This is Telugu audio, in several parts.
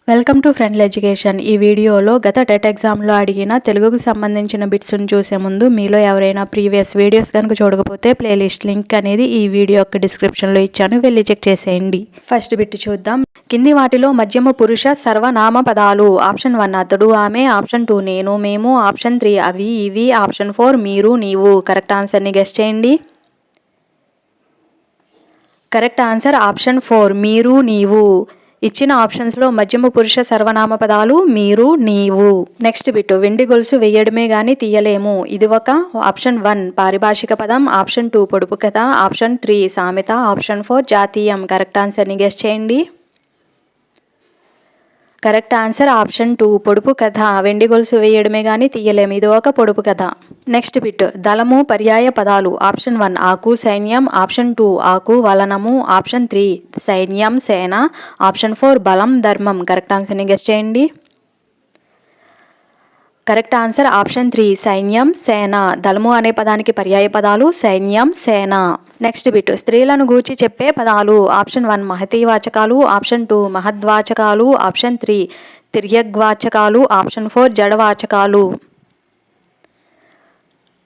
Welcome to friendly education. ఈ వీడియోలో గత టెట్ ఎగ్జామ్లో అడిగిన తెలుగుకు సంబంధించిన బిట్స్ను చూసే ముందు మీలో ఎవరైనా ప్రీవియస్ వీడియోస్ కనుక చూడకపోతే ప్లేలిస్ట్ లింక్ అనేది ఈ వీడియో యొక్క డిస్క్రిప్షన్లో ఇచ్చాను, వెళ్ళి చెక్ చేసేయండి. ఫస్ట్ బిట్ చూద్దాం. కింది వాటిలో మధ్యమ పురుష సర్వనామ పదాలు. ఆప్షన్ 1 అతడు ఆమె, ఆప్షన్ 2 నేను మేము, ఆప్షన్ 3 అవి ఇవి, ఆప్షన్ 4 మీరు నీవు. కరెక్ట్ ఆన్సర్ని గెస్ చేయండి. కరెక్ట్ ఆన్సర్ ఆప్షన్ 4 మీరు నీవు. ఇచ్చిన ఆప్షన్స్లో మధ్యమ పురుష సర్వనామ పదాలు మీరు నీవు. నెక్స్ట్ బిట్ వెండి గొలుసు వేయడమే గాని తీయలేము. ఇది ఒక ఆప్షన్ 1 పారిభాషిక పదం, ఆప్షన్ 2 పొడుపు కథ, ఆప్షన్ 3 సామెత, ఆప్షన్ 4 జాతీయం. కరెక్ట్ ఆన్సర్ని గెస్ చేయండి. కరెక్ట్ ఆన్సర్ ఆప్షన్ 2 పొడుపు కథ. వెండి గొలుసు వేయడమే గాని తీయలేము, ఇది ఒక పొడుపు కథ. నెక్స్ట్ బిట్ దళము పర్యాయ పదాలు. ఆప్షన్ 1 ఆకు సైన్యం, ఆప్షన్ 2 ఆకు వలనము, ఆప్షన్ 3 సైన్యం సేన, ఆప్షన్ 4 బలం ధర్మం. కరెక్ట్ ఆన్సర్ని గెస్ చేయండి. కరెక్ట్ ఆన్సర్ ఆప్షన్ 3 సైన్యం సేన. దళము అనే పదానికి పర్యాయ పదాలు సైన్యం సేన. నెక్స్ట్ బిట్ స్త్రీలను గూర్చి చెప్పే పదాలు. ఆప్షన్ 1 మహతీవాచకాలు, ఆప్షన్ 2 మహద్వాచకాలు, ఆప్షన్ 3 తిర్యగ్వాచకాలు, ఆప్షన్ 4 జడవాచకాలు.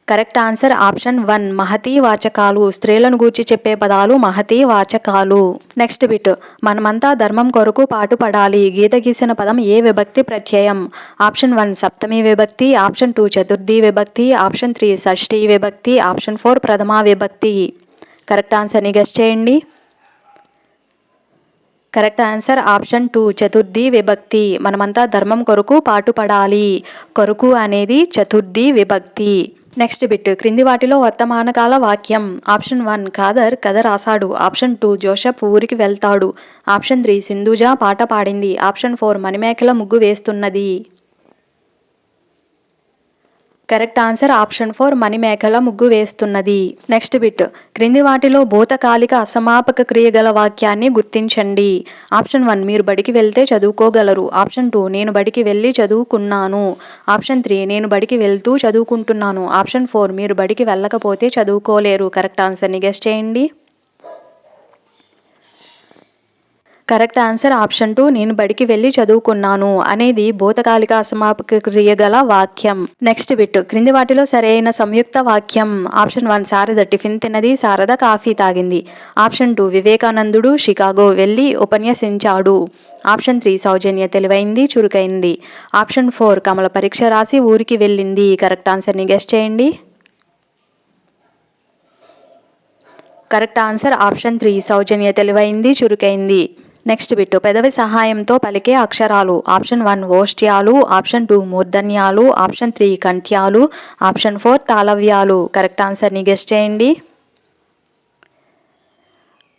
కరెక్ట్ ఆన్సర్ ఆప్షన్ 1 మహతీ వాచకాలు. స్త్రీలను గూర్చి చెప్పే పదాలు మహతీ వాచకాలు. నెక్స్ట్ బిట్ మనమంతా ధర్మం కొరకు పాటుపడాలి. గీత గీసిన పదం ఏ విభక్తి ప్రత్యయం. ఆప్షన్ 1 సప్తమి విభక్తి, ఆప్షన్ 2 చతుర్థి విభక్తి, ఆప్షన్ 3 షష్ఠీ విభక్తి, ఆప్షన్ 4 ప్రథమా విభక్తి. కరెక్ట్ ఆన్సర్ని గెస్ చేయండి. కరెక్ట్ ఆన్సర్ ఆప్షన్ 2 చతుర్థి విభక్తి. మనమంతా ధర్మం కొరకు పాటుపడాలి. కొరకు అనేది చతుర్థి విభక్తి. నెక్స్ట్ బిట్ క్రింది వాటిలో వర్తమానకాల వాక్యం. ఆప్షన్ 1 ఖాదర్ కథ రాశాడు, ఆప్షన్ 2 జోసెఫ్ ఊరికి వెళ్తాడు, ఆప్షన్ 3 సింధుజ పాట పాడింది, ఆప్షన్ 4 మణిమేకల ముగ్గు వేస్తున్నది. కరెక్ట్ ఆన్సర్ ఆప్షన్ 4 మణిమేకల ముగ్గు వేస్తున్నది. నెక్స్ట్ బిట్ క్రింది వాటిలో భూతకాలిక అసమాపక క్రియ గల వాక్యాన్ని గుర్తించండి. ఆప్షన్ 1 మీరు బడికి వెళ్తే చదువుకోగలరు, ఆప్షన్ 2 నేను బడికి వెళ్ళి చదువుకున్నాను, ఆప్షన్ 3 నేను బడికి వెళ్తూ చదువుకుంటున్నాను, ఆప్షన్ 4 మీరు బడికి వెళ్ళకపోతే చదువుకోలేరు. కరెక్ట్ ఆన్సర్ని గెస్ చేయండి. కరెక్ట్ ఆన్సర్ ఆప్షన్ 2 నేను బడికి వెళ్ళి చదువుకున్నాను అనేది భూతకాలిక అసమాపక క్రియ గల వాక్యం. నెక్స్ట్ బిట్ క్రింది వాటిలో సరైన సంయుక్త వాక్యం. ఆప్షన్ 1 శారద టిఫిన్ తిన్నది, శారద కాఫీ తాగింది, ఆప్షన్ 2 వివేకానందుడు షికాగో వెళ్ళి ఉపన్యసించాడు, ఆప్షన్ 3 సౌజన్య తెలివైంది చురుకైంది, ఆప్షన్ 4 కమల పరీక్ష రాసి ఊరికి వెళ్ళింది. కరెక్ట్ ఆన్సర్ని గెస్ చేయండి. కరెక్ట్ ఆన్సర్ ఆప్షన్ 3 సౌజన్య తెలివైంది చురుకైంది. నెక్స్ట్ బిట్ పెదవి సహాయంతో పలికే అక్షరాలు. ఆప్షన్ 1 ఓష్ట్యాలు, ఆప్షన్ 2 మూర్ధన్యాలు, ఆప్షన్ 3 కంఠ్యాలు, ఆప్షన్ 4 తాళవ్యాలు. కరెక్ట్ ఆన్సర్ని గెస్ చేయండి.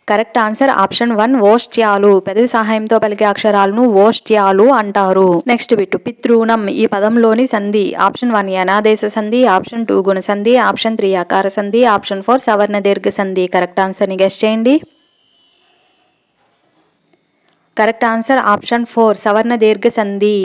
కరెక్ట్ ఆన్సర్ ఆప్షన్ 1 ఓష్ట్యాలు. పెదవి సహాయంతో పలికే అక్షరాలను ఓష్ట్యాలు అంటారు. నెక్స్ట్ బిట్ పితృణం ఈ పదంలోని సంధి. ఆప్షన్ 1 యనాదేశ సంధి, ఆప్షన్ 2 గుణ సంధి, ఆప్షన్ 3 అకార సంధి, ఆప్షన్ 4 సవర్ణ దీర్ఘ సంధి. కరెక్ట్ ఆన్సర్ని గెస్ చేయండి. కరెక్ట్ ఆన్సర్ ఆప్షన్ 4 సవర్ణ దీర్ఘ సంధి.